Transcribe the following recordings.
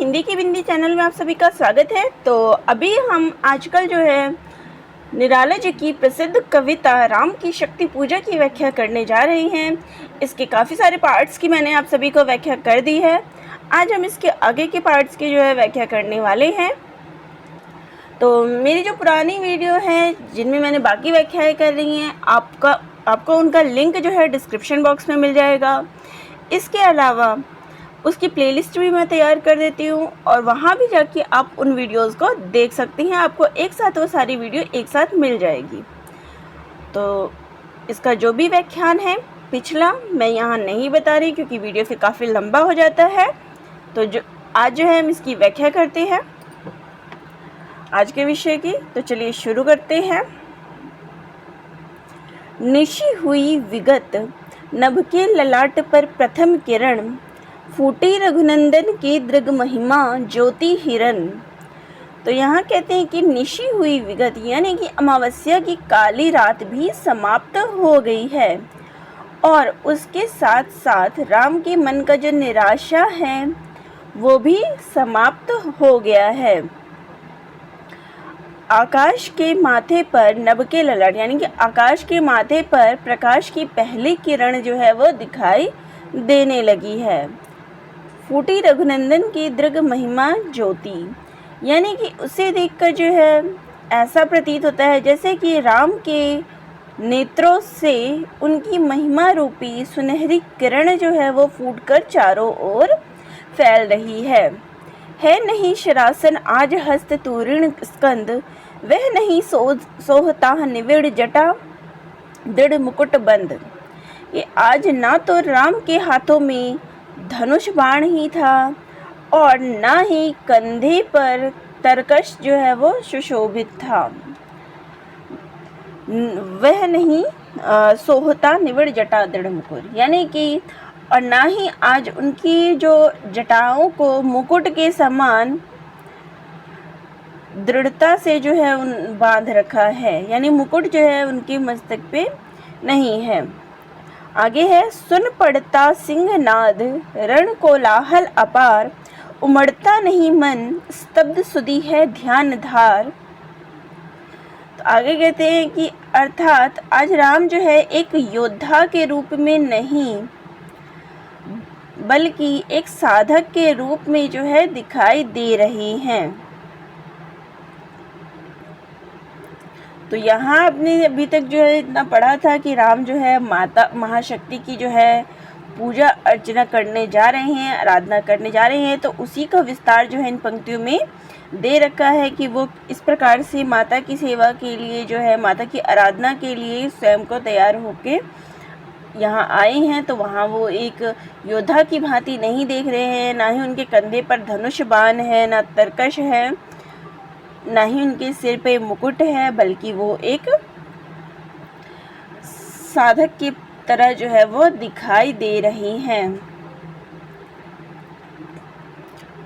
हिंदी की बिंदी चैनल में आप सभी का स्वागत है। तो अभी हम आजकल जो है निराला जी की प्रसिद्ध कविता राम की शक्ति पूजा की व्याख्या करने जा रहे हैं। इसके काफ़ी सारे पार्ट्स की मैंने आप सभी को व्याख्या कर दी है। आज हम इसके आगे के पार्ट्स की जो है व्याख्या करने वाले हैं। तो मेरी जो पुरानी वीडियो है जिनमें मैंने बाकी व्याख्याएँ कर रही हैं, आपको उनका लिंक जो है डिस्क्रिप्शन बॉक्स में मिल जाएगा। इसके अलावा उसकी प्लेलिस्ट भी मैं तैयार कर देती हूँ और वहाँ भी जाके आप उन वीडियोस को देख सकते हैं। आपको एक साथ वो सारी वीडियो एक साथ मिल जाएगी। तो इसका जो भी व्याख्यान है पिछला मैं यहाँ नहीं बता रही क्योंकि वीडियो फिर काफ़ी लंबा हो जाता है। तो आज जो है हम इसकी व्याख्या करते हैं आज के विषय की। तो चलिए शुरू करते हैं। निशी हुई विगत नभ के ललाट पर प्रथम किरण, फूटी रघुनंदन की दृग महिमा ज्योति हिरन। तो यहाँ कहते हैं कि निशी हुई विगत यानी कि अमावस्या की काली रात भी समाप्त हो गई है और उसके साथ साथ राम के मन का जो निराशा है वो भी समाप्त हो गया है। आकाश के माथे पर नभ के ललाट यानी कि आकाश के माथे पर प्रकाश की पहली किरण जो है वो दिखाई देने लगी है। फूटी रघुनंदन की दृग महिमा ज्योति यानी कि उसे देखकर जो है ऐसा प्रतीत होता है जैसे कि राम के नेत्रों से उनकी महिमा रूपी सुनहरी किरण जो है वो फूटकर चारों ओर फैल रही है। नहीं शरासन आज हस्त तूरीण स्कंद, वह नहीं सोहता निविड़ जटा दृढ़ मुकुट बंद। ये आज ना तो राम के हाथों में धनुष बाण ही था और ना ही कंधे पर तरकश जो है वो सुशोभित था। वह नहीं सोहता निविड़ जटा दृढ़ मुकुट यानी कि और ना ही आज उनकी जो जटाओं को मुकुट के समान दृढ़ता से जो है उन बांध रखा है यानी मुकुट जो है उनके मस्तक पे नहीं है। आगे है सुन पड़ता सिंहनाद रण कोलाहल अपार, उमड़ता नहीं मन स्तब्ध सुधी है ध्यान धार। तो आगे कहते हैं कि अर्थात आज राम जो है एक योद्धा के रूप में नहीं बल्कि एक साधक के रूप में जो है दिखाई दे रहे हैं। तो यहाँ आपने अभी तक जो है इतना पढ़ा था कि राम जो है माता महाशक्ति की जो है पूजा अर्चना करने जा रहे हैं, आराधना करने जा रहे हैं। तो उसी का विस्तार जो है इन पंक्तियों में दे रखा है कि वो इस प्रकार से माता की सेवा के लिए जो है माता की आराधना के लिए स्वयं को तैयार होके यहाँ आए हैं। तो वहाँ वो एक योद्धा की भांति नहीं देख रहे हैं, ना ही उनके कंधे पर धनुष बाण है, ना तरकश है, ना ही उनके सिर पे मुकुट है, बल्कि वो एक साधक की तरह जो है वो दिखाई दे रही हैं।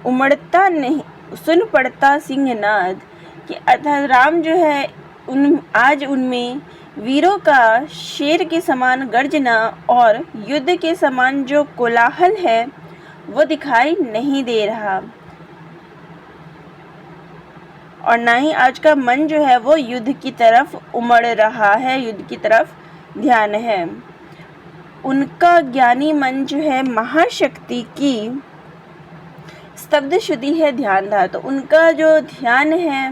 उमड़ता नहीं सुन पड़ता सिंहनाद कि अर्थात राम जो है आज उनमें वीरों का शेर के समान गर्जना और युद्ध के समान जो कोलाहल है वो दिखाई नहीं दे रहा और ना ही आज का मन जो है वो युद्ध की तरफ उमड़ रहा है, युद्ध की तरफ ध्यान है। उनका ज्ञानी मन जो है महाशक्ति की स्तब्ध शुद्धि है ध्यानधार। तो उनका जो ध्यान है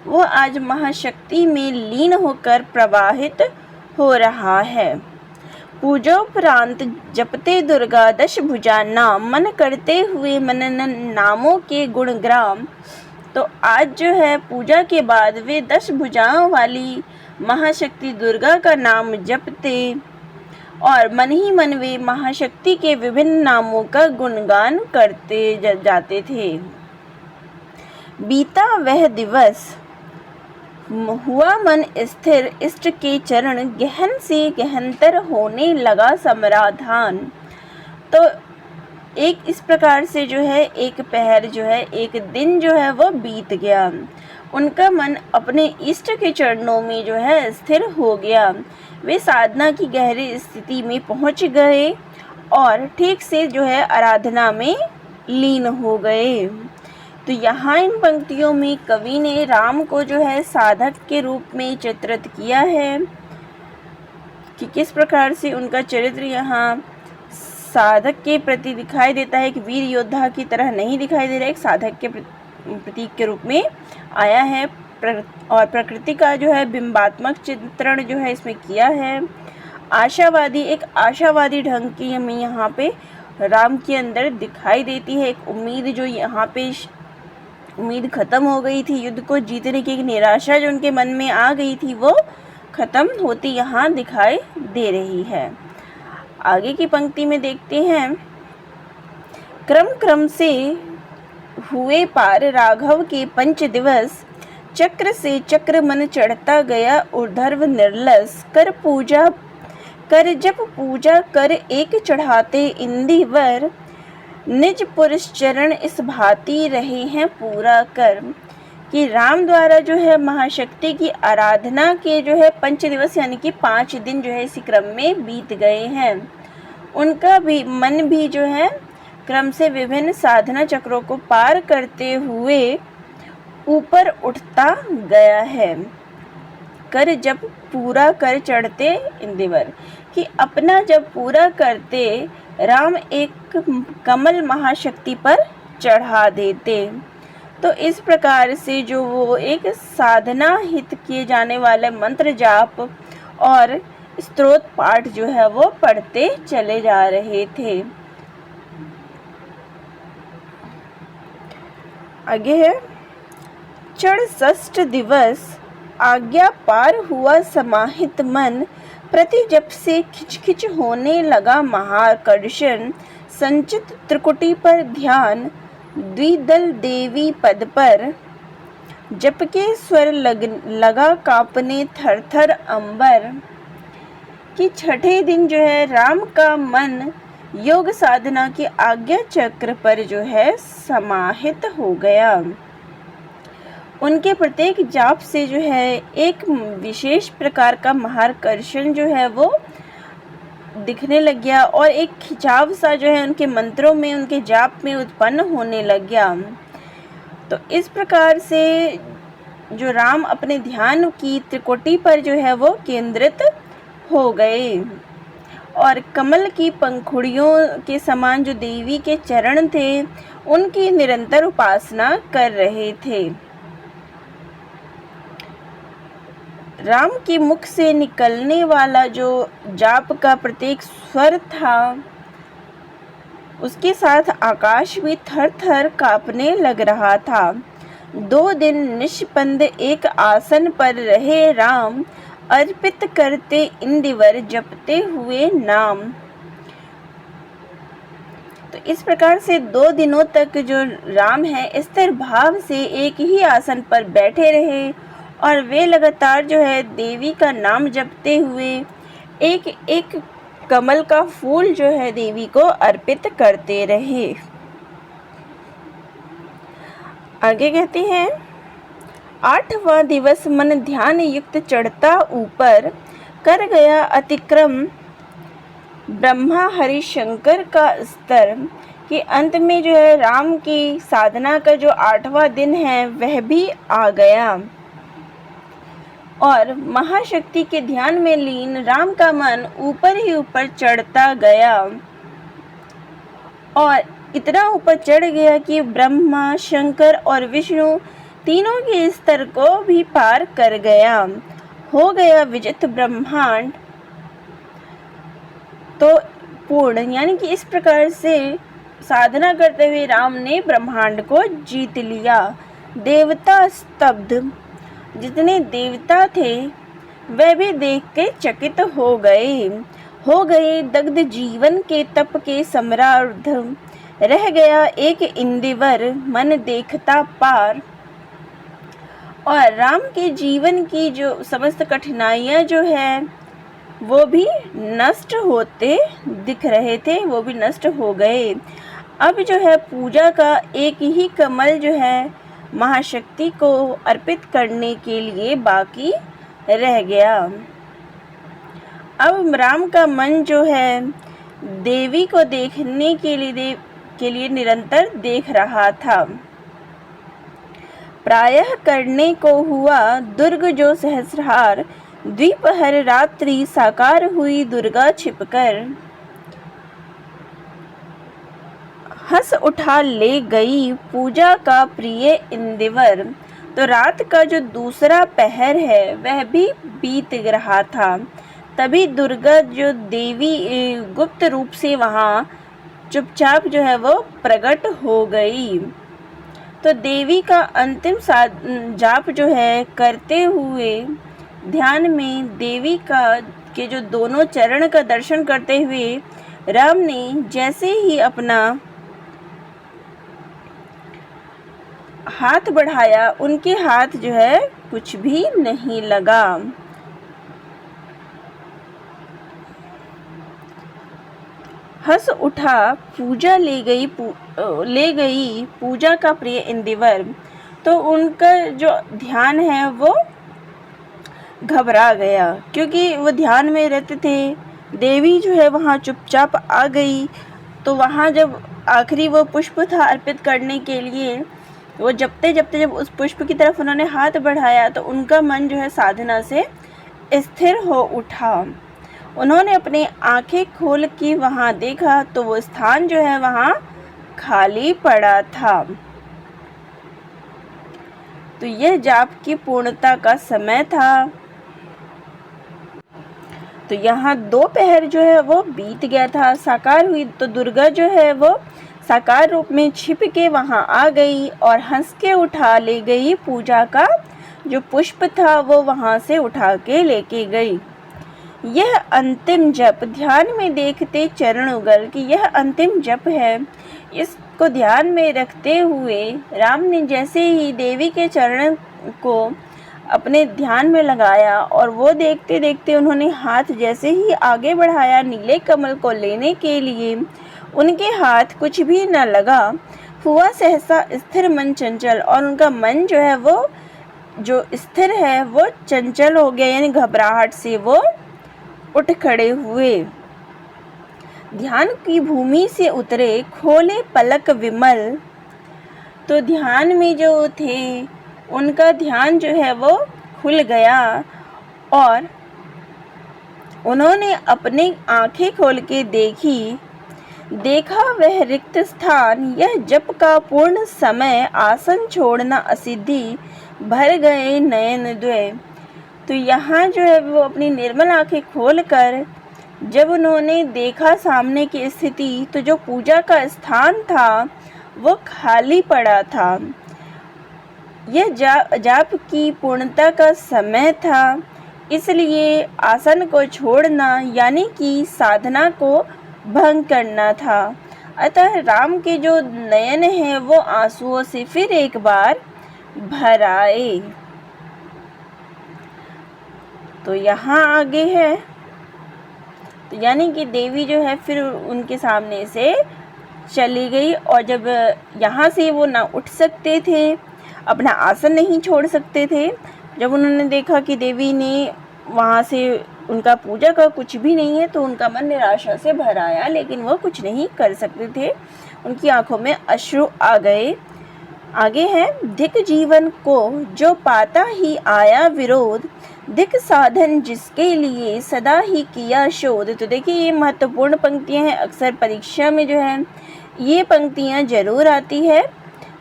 वो आज महाशक्ति में लीन होकर प्रवाहित हो रहा है। पूजोपरांत जपते दुर्गा दश भुजा नाम, मन करते हुए मनन नामों के गुणग्राम। तो आज जो है पूजा के बाद वे 10 भुजाओं वाली महाशक्ति दुर्गा का नाम जपते और मन ही मन वे महाशक्ति के विभिन्न नामों का गुणगान करते जाते थे। बीता वह दिवस हुआ मन स्थिर, इष्ट के चरण गहन से गहनतर होने लगा समाधान। तो एक इस प्रकार से जो है एक पहर जो है एक दिन जो है वो बीत गया। उनका मन अपने इष्ट के चरणों में जो है स्थिर हो गया। वे साधना की गहरी स्थिति में पहुंच गए और ठीक से जो है आराधना में लीन हो गए। तो यहाँ इन पंक्तियों में कवि ने राम को जो है साधक के रूप में चित्रित किया है कि किस प्रकार से उनका चरित्र यहाँ साधक के प्रति दिखाई देता है, कि वीर योद्धा की तरह नहीं दिखाई दे रहा है, एक साधक के प्रतीक के रूप में आया है। और प्रकृति का जो है बिंबात्मक चित्रण जो है इसमें किया है। आशावादी, एक आशावादी ढंग की हमें यहाँ पे राम के अंदर दिखाई देती है। एक उम्मीद, जो यहाँ पे उम्मीद खत्म हो गई थी, युद्ध को जीतने की एक निराशा जो उनके मन में आ गई थी, वो खत्म होती यहाँ दिखाई दे रही है। आगे की पंक्ति में देखते हैं, क्रम क्रम से हुए पार राघव के 5 दिवस, चक्र से चक्र मन चढ़ता गया ऊर्ध्व निर्लस, कर जब पूजा कर एक चढ़ाते इंदिवर, निज पुरुष चरण इस भांति रहे हैं पूरा कर। कि राम द्वारा जो है महाशक्ति की आराधना के जो है 5 दिवस यानी कि 5 दिन जो है इसी क्रम में बीत गए हैं। उनका भी मन भी जो है क्रम से विभिन्न साधना चक्रों को पार करते हुए ऊपर उठता गया है। कर जब पूरा कर चढ़ते इंदिवर, कि अपना जब पूरा करते राम एक कमल महाशक्ति पर चढ़ा देते। तो इस प्रकार से जो वो एक साधना हित किए जाने वाले मंत्र जाप और स्तोत्र पाठ जो है वो पढ़ते चले जा रहे थे। आगे है, चढ़ 6 दिवस आज्ञा पार हुआ समाहित मन, प्रति जप से खिचखिच होने लगा महाकर्षण, संचित त्रिकुटी पर ध्यान द्विदल देवी पद पर, जप के स्वर लगा कांपने थर थर अंबर। कि छठे दिन जो है राम का मन योग साधना की आज्ञा चक्र पर जो है समाहित हो गया। उनके प्रत्येक जाप से जो है एक विशेष प्रकार का महाकर्षण जो है वो दिखने लग गया और एक खिंचाव सा जो है उनके मंत्रों में, उनके जाप में उत्पन्न होने लग गया। तो इस प्रकार से जो राम अपने ध्यान की त्रिकोटि पर जो है वो केंद्रित हो गए और कमल की पंखुड़ियों के समान जो देवी के चरण थे उनकी निरंतर उपासना कर रहे थे। राम के मुख से निकलने वाला जो जाप का प्रत्येक स्वर था उसके साथ आकाश भी थर थर कांपने लग रहा था। 2 दिन निष्पंद एक आसन पर रहे राम, अर्पित करते इंदिवर जपते हुए नाम। तो इस प्रकार से 2 दिनों तक जो राम है स्थिर भाव से एक ही आसन पर बैठे रहे और वे लगातार जो है देवी का नाम जपते हुए एक एक कमल का फूल जो है देवी को अर्पित करते रहे। आगे कहते हैं, 8वां दिवस मन ध्यान युक्त चढ़ता ऊपर, कर गया अतिक्रम ब्रह्मा हरि शंकर का स्तर। कि अंत में जो है राम की साधना का जो 8वां दिन है वह भी आ गया और महाशक्ति के ध्यान में लीन राम का मन ऊपर ही ऊपर चढ़ता गया और इतना ऊपर चढ़ गया कि ब्रह्मा, शंकर और विष्णु तीनों के स्तर को भी पार कर गया। हो गया विजित ब्रह्मांड तो पूर्ण। यानी कि इस प्रकार से साधना करते हुए राम ने ब्रह्मांड को जीत लिया। देवता स्तब्ध, जितने देवता थे वह भी देख के चकित हो गए दग्ध जीवन के तप के सम्रार्ध। रह गया एक इंदिवर मन देखता पार। और राम के जीवन की जो समस्त कठिनाइयाँ जो है वो भी नष्ट होते दिख रहे थे, वो भी नष्ट हो गए। अब जो है पूजा का एक ही कमल जो है महाशक्ति को अर्पित करने के लिए बाकी रह गया। अब राम का मन जो है देवी को देखने के लिए के लिए निरंतर देख रहा था। प्रायः करने को हुआ दुर्ग जो सहस्रहार, द्विपहर रात्रि साकार हुई दुर्गा छिपकर। हंस उठा ले गई पूजा का प्रिय इंदिवर। तो रात का जो दूसरा पहर है वह भी बीत रहा था। तभी दुर्गा जो देवी गुप्त रूप से वहाँ चुपचाप जो है वो प्रकट हो गई। तो देवी का अंतिम जाप जो है करते हुए ध्यान में देवी का के जो दोनों चरण का दर्शन करते हुए राम ने जैसे ही अपना हाथ बढ़ाया, उनके हाथ जो है कुछ भी नहीं लगा। हंस उठा पूजा ले गई पूजा का प्रिय इंदिवर। तो उनका जो ध्यान है वो घबरा गया, क्योंकि वो ध्यान में रहते थे। देवी जो है वहाँ चुपचाप आ गई। तो वहाँ जब आखिरी वो पुष्प था अर्पित करने के लिए, वो जपते जपते जब उस पुष्प की तरफ उन्होंने हाथ बढ़ाया तो उनका मन जो है साधना से स्थिर हो उठा। उन्होंने अपनी आंखें खोल के वहाँ देखा तो वो स्थान जो है वहाँ खाली पड़ा था। तो यह जाप की पूर्णता का समय था। तो यहाँ दोपहर जो है वो बीत गया था, साकार हुई। तो दुर्गा जो है वो साकार रूप में छिप के वहाँ आ गई और हंस के उठा ले गई पूजा का जो पुष्प था वो वहाँ से उठा के लेके गई। यह अंतिम जप ध्यान में देखते चरण उगल कि यह अंतिम जप है। इसको ध्यान में रखते हुए राम ने जैसे ही देवी के चरण को अपने ध्यान में लगाया और वो देखते देखते उन्होंने हाथ जैसे ही आगे बढ़ाया नीले कमल को लेने के लिए, उनके हाथ कुछ भी न लगा। हुआ सहसा स्थिर मन चंचल, और उनका मन जो है वो जो स्थिर है वो चंचल हो गया, यानी घबराहट से वो उठ खड़े हुए। ध्यान की भूमि से उतरे खोले पलक विमल। तो ध्यान में जो थे उनका ध्यान जो है वो खुल गया और उन्होंने अपनी आंखें खोल के देखा वह रिक्त स्थान, यह जप का पूर्ण समय, आसन छोड़ना असिद्धि, भर गए नयन द्वय। तो यहाँ जो है वो अपनी निर्मल आंखें खोलकर जब उन्होंने देखा सामने की स्थिति, तो जो पूजा का स्थान था वो खाली पड़ा था। यह जाप की पूर्णता का समय था, इसलिए आसन को छोड़ना यानी कि साधना को भंग करना था। अतः राम के जो नयन हैं वो आंसुओं से फिर एक बार भर आए। तो यहाँ आगे है, तो यानी कि देवी जो है फिर उनके सामने से चली गई, और जब यहाँ से वो ना उठ सकते थे, अपना आसन नहीं छोड़ सकते थे, जब उन्होंने देखा कि देवी ने वहाँ से उनका पूजा का कुछ भी नहीं है, तो उनका मन निराशा से भर आया, लेकिन वो कुछ नहीं कर सकते थे। उनकी आंखों में अश्रु आ गए। आगे है, धिक जीवन को जो पाता ही आया विरोध, धिक साधन जिसके लिए सदा ही किया शोध। तो देखिए ये महत्वपूर्ण पंक्तियां हैं, अक्सर परीक्षा में जो है ये पंक्तियां जरूर आती है।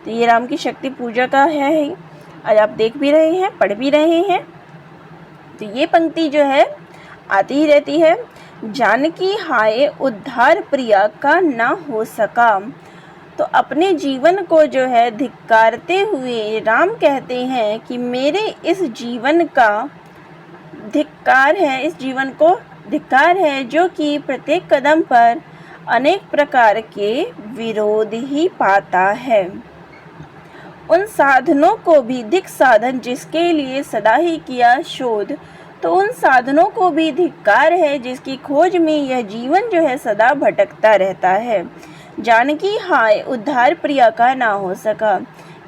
तो ये राम की शक्ति पूजा का है, आज आप देख भी रहे हैं, पढ़ भी रहे हैं। तो ये पंक्ति जो है आती ही रहती है। जानकी हाय उद्धार प्रिया का ना हो सका। तो अपने जीवन को जो है धिक्कारते हुए राम कहते हैं कि मेरे इस जीवन का धिक्कार है, इस जीवन को धिक्कार है जो कि प्रत्येक कदम पर अनेक प्रकार के विरोध ही पाता है। उन साधनों को भी धिक साधन जिसके लिए सदा ही किया शोध, तो उन साधनों को भी धिक्कार है जिसकी खोज में यह जीवन जो है सदा भटकता रहता है। जानकी हाय उद्धार प्रिया का ना हो सका,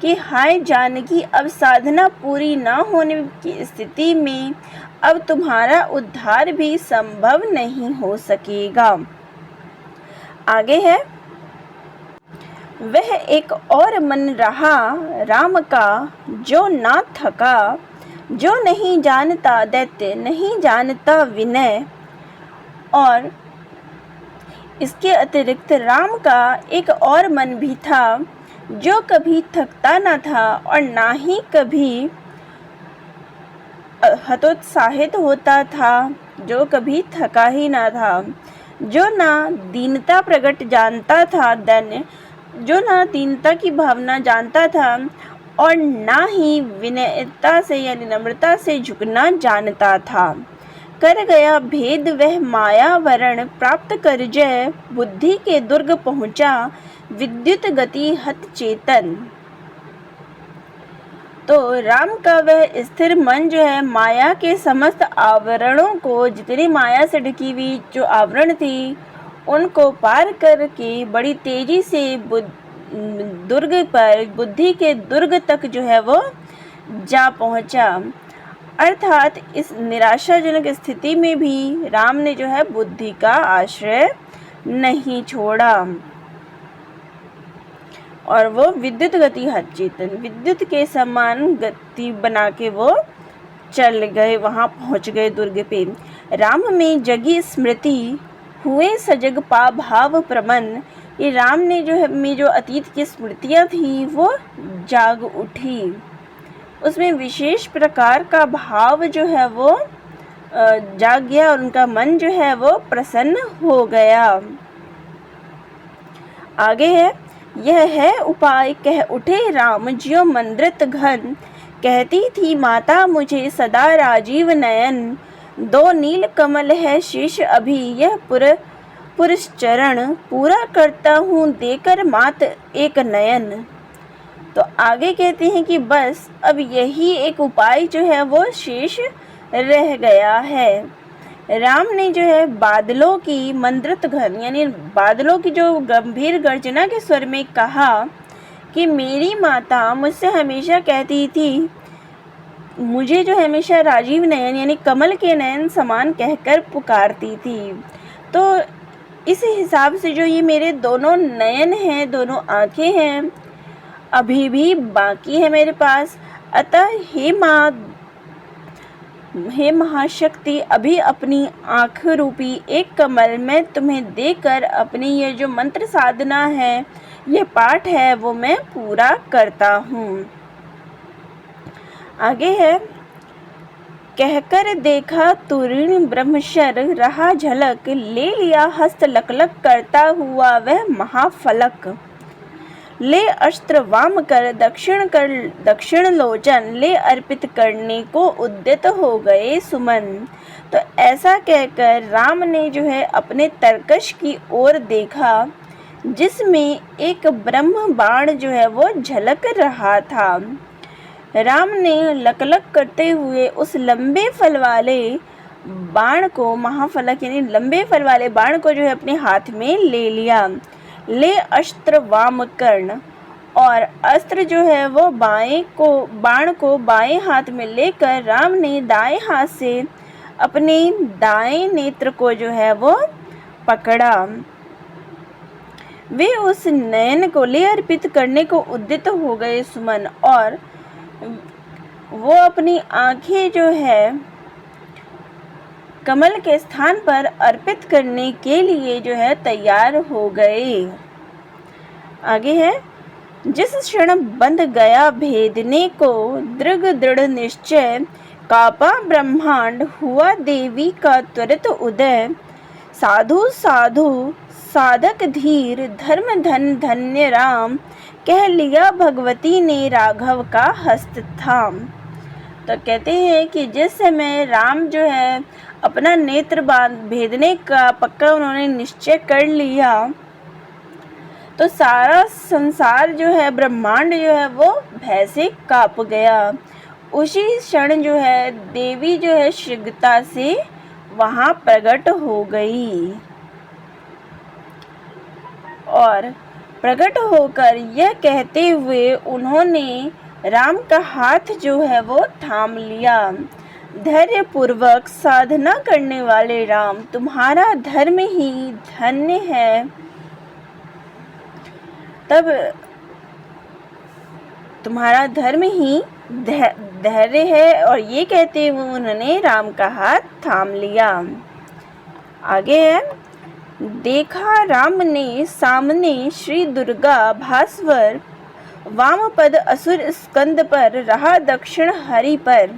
कि हाय जानकी अब साधना पूरी ना होने की स्थिति में अब तुम्हारा उद्धार भी संभव नहीं हो सकेगा। आगे है, वह एक और मन रहा राम का, जो ना थका, जो नहीं जानता दैत्य, नहीं जानता विनय। और इसके अतिरिक्त राम का एक और मन भी था, जो कभी थकता ना था और ना ही कभी हतोत्साहित होता था, जो कभी थका ही ना था, जो ना दीनता प्रकट जानता था, जो ना दीनता की भावना जानता था और ना ही विनयता से यानी नम्रता से झुकना जानता था। कर गया भेद वह मायावरण, प्राप्त कर जय बुद्धि के दुर्ग पहुँचा, विद्युत गति हत चेतन। तो राम का वह स्थिर मन जो है माया के समस्त आवरणों को, जितनी माया से ढकी हुई जो आवरण थी, उनको पार करके बड़ी तेजी से दुर्ग पर, बुद्धि के दुर्ग तक जो है वो जा पहुंचा। अर्थात इस निराशाजनक स्थिति में भी राम ने जो है बुद्धि का आश्रय नहीं छोड़ा और वो विद्युत गति हत चेतन, विद्युत के समान गति बना के वो चल गए, वहाँ पहुँच गए दुर्ग पे। राम में जगी स्मृति, हुए सजग पा भाव प्रमन। ये राम ने जो अतीत की स्मृतियाँ थी वो जाग उठी, उसमें विशेष प्रकार का भाव जो है वो जाग गया और उनका मन जो है वो प्रसन्न हो गया। आगे है, यह है उपाय कह उठे राम, ज्यों मंद्रित घन। कहती थी माता मुझे सदा राजीव नयन, दो नील कमल है शीश अभी, यह पुरुष चरण, पूरा करता हूँ देकर मात एक नयन। तो आगे कहते हैं कि बस अब यही एक उपाय जो है वो शेष रह गया है। राम ने जो है बादलों की मंद्रित घन यानी बादलों की जो गंभीर गर्जना के स्वर में कहा कि मेरी माता मुझसे हमेशा कहती थी, मुझे जो हमेशा राजीव नयन यानी कमल के नयन समान कहकर पुकारती थी। तो इस हिसाब से जो ये मेरे दोनों नयन हैं, दोनों आँखें हैं, अभी भी बाकी है मेरे पास। अतः हे महाशक्ति, अभी अपनी आँख रूपी एक कमल मैं तुम्हें देकर अपनी ये जो मंत्र साधना है, ये पाठ है, वो मैं पूरा करता हूँ। आगे है, कहकर देखा तुरीण ब्रह्मशर, रहा झलक, ले लिया हस्त लकलक करता हुआ वह महाफलक। ले अस्त्र वाम कर दक्षिण लोचन, ले अर्पित करने को उद्यत हो गए सुमन। तो ऐसा कहकर राम ने जो है अपने तरकश की ओर देखा, जिसमें एक ब्रह्म बाण जो है वो झलक रहा था। राम ने लकलक करते हुए उस लंबे फल वाले बाण को, महाफलक यानी लंबे फल वाले बाण को जो है अपने हाथ में ले लिया। ले अस्त्र वाम कर्ण, और अस्त्र जो है वो बाण को बाएं हाथ में लेकर राम ने दाएं हाथ से अपने दाएं नेत्र को जो है वो पकड़ा। वे उस नयन को ले अर्पित करने को उद्यत हो गए सुमन, और वो अपनी आंखें जो है कमल के स्थान पर अर्पित करने के लिए जो है तैयार हो गए। आगे है, जिस क्षण बंध गया भेदने को दृढ़ निश्चय, कापा ब्रह्मांड हुआ देवी का त्वरित उदय। साधु साधक धीर धर्म धन धन्य राम, कह लिया भगवती ने राघव का हस्त थाम। तो कहते हैं कि जिस समय राम जो है अपना नेत्र भेदने का पक्का उन्होंने निश्चय कर लिया, तो सारा संसार जो है, ब्रह्मांड जो है वो भय से काँप गया। उसी क्षण जो है देवी जो है शीघ्रता से वहाँ प्रकट हो गई और प्रकट होकर यह कहते हुए उन्होंने राम का हाथ जो है वो थाम लिया। धैर्य पूर्वक साधना करने वाले राम, तुम्हारा धर्म ही धन्य है। तब तुम्हारा धर्म ही धैर्य है। और ये कहते हुए उन्होंने राम का हाथ थाम लिया। आगे है, देखा राम ने सामने श्री दुर्गा भास्वर, वामपद असुर स्कंद पर, रहा दक्षिण हरि पर।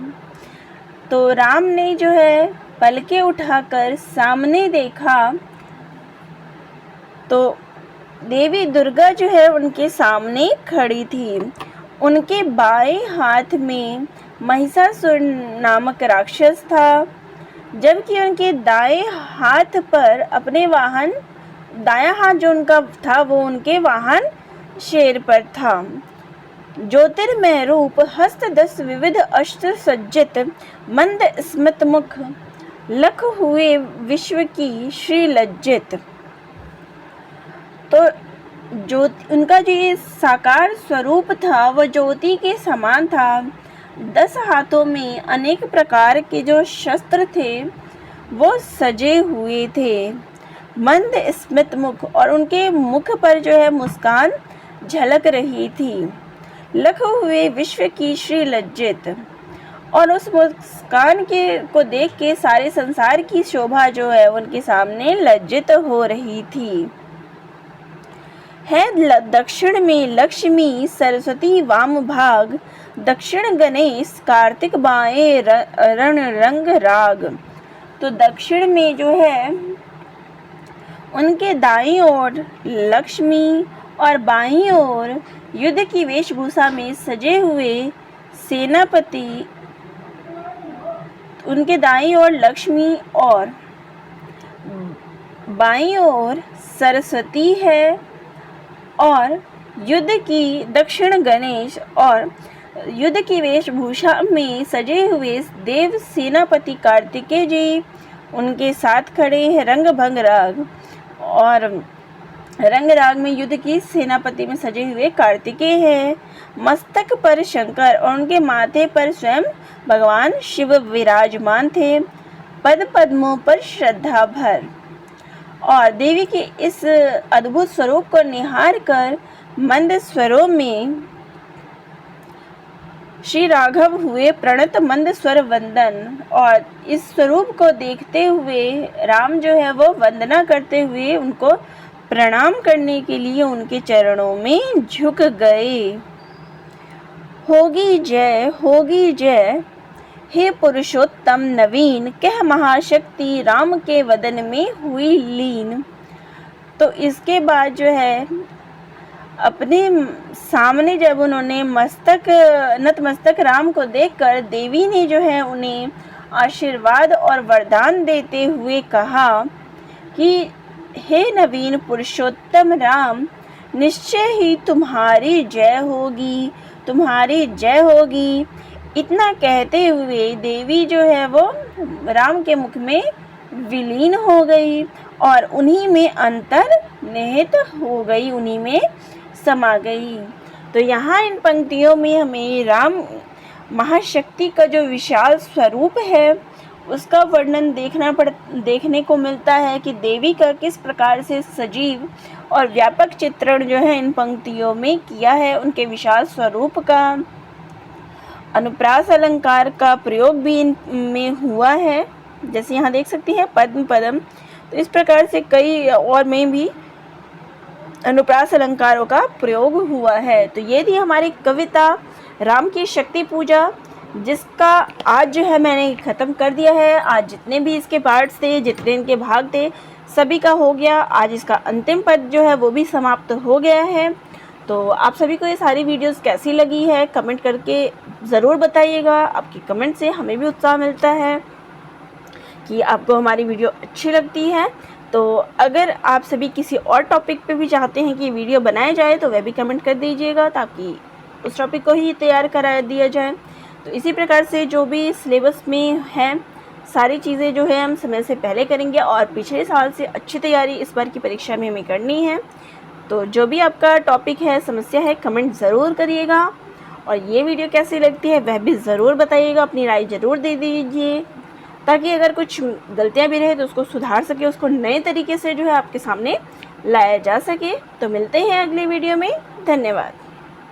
तो राम ने जो है पलके उठाकर सामने देखा तो देवी दुर्गा जो है उनके सामने खड़ी थी। उनके बाएं हाथ में महिषासुर नामक राक्षस था, जबकि उनके दाएं हाथ पर अपने वाहन, दायां हाथ जो उनका था वो उनके वाहन शेर पर था। ज्योतिर्मय रूप, हस्त 10 विविध अस्त्र सज्जित, मंद स्मित मुख, लख हुए विश्व की श्री लज्जित। तो उनका जो ये साकार स्वरूप था वह ज्योति के समान था। 10 हाथों में अनेक प्रकार के जो शस्त्र थे वो सजे हुए थे। मंद स्मित मुख, और उनके मुख पर जो है मुस्कान झलक रही थी। लख हुए विश्व की श्री लज्जित, और उस मुस्कान को देख के सारे संसार की शोभा जो है उनके सामने लज्जित हो रही थी। है दक्षिण में लक्ष्मी सरस्वती वाम भाग, दक्षिण गणेश कार्तिक बाएं रण रंग राग। तो दक्षिण में जो है उनके दाईं ओर लक्ष्मी और बाईं ओर युद्ध की वेशभूषा में सजे हुए सेनापति। उनके दाईं ओर लक्ष्मी और बाईं ओर सरस्वती है, और युद्ध की दक्षिण गणेश, और युद्ध की वेशभूषा में सजे हुए देव सेनापति कार्तिकेय जी उनके साथ खड़े हैं। रंग भंग राग, और रंग राग में युद्ध की सेनापति में सजे हुए कार्तिकेय हैं। मस्तक पर शंकर और उनके माथे पर स्वयं भगवान शिव विराजमान थे। पद पद्मों पर श्रद्धा भर, और देवी के इस अद्भुत स्वरूप को निहार कर मंद स्वरों में श्री राघव हुए प्रणत मंद स्वर वंदन। और इस स्वरूप को देखते हुए राम जो है वो वंदना करते हुए उनको प्रणाम करने के लिए उनके चरणों में झुक गए। होगी जय हे पुरुषोत्तम नवीन, कह महाशक्ति राम के वदन में हुई लीन। तो इसके बाद जो है अपने सामने जब उन्होंने नतमस्तक राम को देखकर देवी ने जो है उन्हें आशीर्वाद और वरदान देते हुए कहा कि हे नवीन पुरुषोत्तम राम, निश्चय ही तुम्हारी जय होगी। इतना कहते हुए देवी जो है वो राम के मुख में विलीन हो गई और उन्हीं में अंतर्निहित हो गई, उन्हीं में समा गई। तो यहाँ इन पंक्तियों में हमें राम महाशक्ति का जो विशाल स्वरूप है उसका वर्णन देखने को मिलता है कि देवी का किस प्रकार से सजीव और व्यापक चित्रण जो है इन पंक्तियों में किया है। उनके विशाल स्वरूप का अनुप्रास अलंकार का प्रयोग भी इनमें हुआ है, जैसे यहाँ देख सकती हैं पद्म पदम। तो इस प्रकार से कई और में भी अनुप्रास अलंकारों का प्रयोग हुआ है। तो ये थी हमारी कविता राम की शक्ति पूजा, जिसका आज जो है मैंने ख़त्म कर दिया है। आज जितने भी इसके पार्ट्स थे, जितने इनके भाग थे, सभी का हो गया। आज इसका अंतिम पद जो है वो भी समाप्त हो गया है। तो आप सभी को ये सारी वीडियोस कैसी लगी है कमेंट करके ज़रूर बताइएगा। आपकी कमेंट से हमें भी उत्साह मिलता है कि आपको हमारी वीडियो अच्छी लगती है। तो अगर आप सभी किसी और टॉपिक पे भी चाहते हैं कि वीडियो बनाया जाए तो वह भी कमेंट कर दीजिएगा, ताकि उस टॉपिक को ही तैयार करा दिया जाए। तो इसी प्रकार से जो भी सिलेबस में है सारी चीज़ें जो है हम समय से पहले करेंगे, और पिछले साल से अच्छी तैयारी इस बार की परीक्षा में हमें करनी है। तो जो भी आपका टॉपिक है, समस्या है, कमेंट ज़रूर करिएगा। और ये वीडियो कैसी लगती है वह भी ज़रूर बताइएगा, अपनी राय ज़रूर दे दीजिए, ताकि अगर कुछ गलतियां भी रहे तो उसको सुधार सके, उसको नए तरीके से जो है आपके सामने लाया जा सके। तो मिलते हैं अगली वीडियो में। धन्यवाद।